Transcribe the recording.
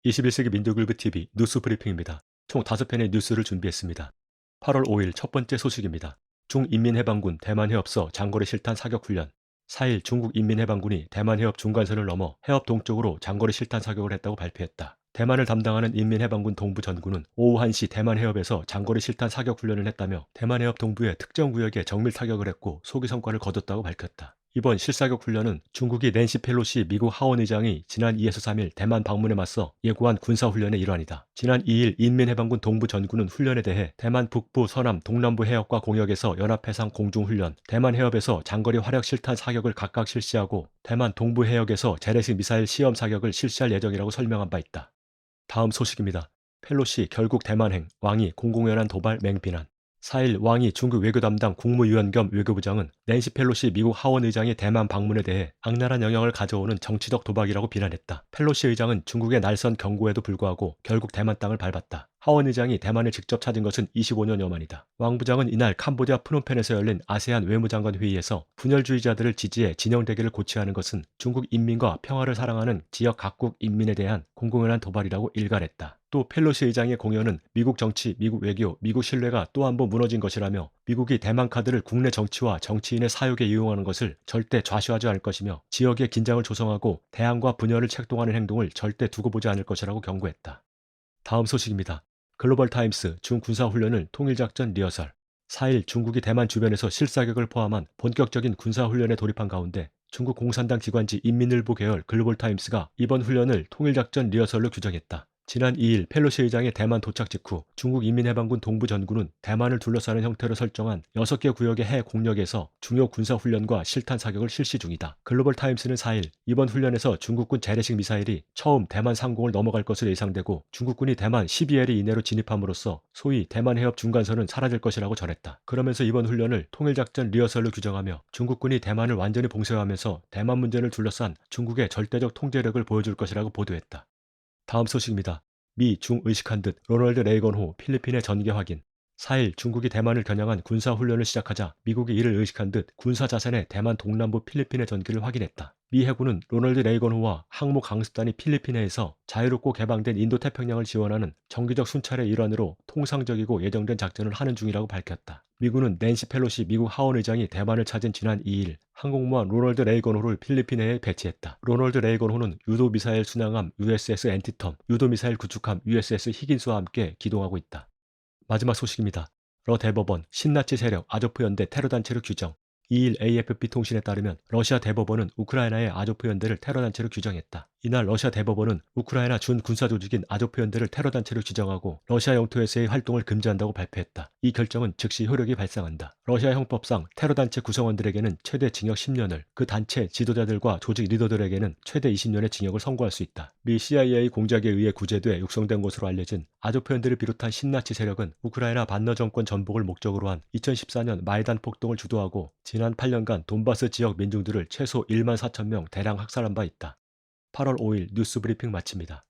21세기 민들글브 TV 뉴스 브리핑입니다. 총 5편의 뉴스를 준비했습니다. 8월 5일 첫 번째 소식입니다. 중인민해방군 대만해협서 장거리 실탄 사격 훈련. 4일 중국 인민해방군이 대만 해협 중간선을 넘어 해협 동쪽으로 장거리 실탄 사격을 했다고 발표했다. 대만을 담당하는 인민해방군 동부 전구는 오후 1시 대만 해협에서 장거리 실탄 사격 훈련을 했다며 대만 해협 동부의 특정 구역에 정밀 타격을 했고 소기 성과를 거뒀다고 밝혔다. 이번 실사격 훈련은 중국이 낸시 펠로시 미국 하원 의장이 지난 2에서 3일 대만 방문에 맞서 예고한 군사훈련의 일환이다. 지난 2일 인민해방군 동부 전구는 훈련에 대해 대만 북부, 서남, 동남부 해역과 공역에서 연합해상 공중훈련, 대만 해협에서 장거리 화력 실탄 사격을 각각 실시하고 대만 동부 해역에서 재래식 미사일 시험 사격을 실시할 예정이라고 설명한 바 있다. 다음 소식입니다. 펠로시 결국 대만행, 왕이 공공연한 도발 맹비난. 4일 왕이 중국 외교 담당 국무위원 겸 외교부장은 낸시 펠로시 미국 하원 의장의 대만 방문에 대해 악랄한 영향을 가져오는 정치적 도박이라고 비난했다. 펠로시 의장은 중국의 날선 경고에도 불구하고 결국 대만 땅을 밟았다. 하원 의장이 대만을 직접 찾은 것은 25년여 만이다. 왕 부장은 이날 캄보디아 프놈펜에서 열린 아세안 외무장관 회의에서 분열주의자들을 지지해 진영 대결을 고취하는 것은 중국 인민과 평화를 사랑하는 지역 각국 인민에 대한 공공연한 도발이라고 일갈했다. 또 펠로시 의장의 공연은 미국 정치, 미국 외교, 미국 신뢰가 또 한 번 무너진 것이라며 미국이 대만 카드를 국내 정치와 정치인의 사욕에 이용하는 것을 절대 좌시하지 않을 것이며 지역의 긴장을 조성하고 대항과 분열을 책동하는 행동을 절대 두고 보지 않을 것이라고 경고했다. 다음 소식입니다. 글로벌타임스 중군사훈련을 통일작전 리허설. 4일 중국이 대만 주변에서 실사격을 포함한 본격적인 군사훈련에 돌입한 가운데 중국 공산당 기관지 인민일보 계열 글로벌타임스가 이번 훈련을 통일작전 리허설로 규정했다. 지난 2일 펠로시 의장의 대만 도착 직후 중국 인민해방군 동부 전구는 대만을 둘러싸는 형태로 설정한 6개 구역의 해 공역에서 중요 군사훈련과 실탄 사격을 실시 중이다. 글로벌타임스는 4일 이번 훈련에서 중국군 재래식 미사일이 처음 대만 상공을 넘어갈 것으로 예상되고 중국군이 대만 12해리 이내로 진입함으로써 소위 대만 해협 중간선은 사라질 것이라고 전했다. 그러면서 이번 훈련을 통일작전 리허설로 규정하며 중국군이 대만을 완전히 봉쇄하면서 대만 문제를 둘러싼 중국의 절대적 통제력을 보여줄 것이라고 보도했다. 다음 소식입니다. 미, 중 의식한 듯 로널드 레이건 호 필리핀의 전개 확인. 4일 중국이 대만을 겨냥한 군사훈련을 시작하자 미국이 이를 의식한 듯 군사자산의 대만 동남부 필리핀의 전기를 확인했다. 미 해군은 로널드 레이건 호와 항모 강습단이 필리핀해에서 자유롭고 개방된 인도태평양을 지원하는 정기적 순찰의 일환으로 통상적이고 예정된 작전을 하는 중이라고 밝혔다. 미군은 낸시 펠로시 미국 하원 의장이 대만을 찾은 지난 2일 항공모함 로널드 레이건호를 필리핀해에 배치했다. 로널드 레이건호는 유도미사일 순항함 USS 엔티텀, 유도미사일 구축함 USS 히긴스와 함께 기동하고 있다. 마지막 소식입니다. 러 대법원 신나치 세력 아조프 연대 테러단체로 규정. 2일 AFP 통신에 따르면 러시아 대법원은 우크라이나의 아조프 연대를 테러단체로 규정했다. 이날 러시아 대법원은 우크라이나 준군사조직인 아조프 연대를 테러단체로 지정하고 러시아 영토에서의 활동을 금지한다고 발표했다. 이 결정은 즉시 효력이 발생한다. 러시아 형법상 테러단체 구성원들에게는 최대 징역 10년을, 그 단체 지도자들과 조직 리더들에게는 최대 20년의 징역을 선고할 수 있다. 미 CIA 공작에 의해 구제돼 육성된 것으로 알려진 아조프 연대를 비롯한 신나치 세력은 우크라이나 반러 정권 전복을 목적으로 한 2014년 마이단 폭동을 주도하고 지난 8년간 돈바스 지역 민중들을 최소 1만 4천 명 대량 학살한 바 있다. 8월 5일 뉴스 브리핑 마칩니다.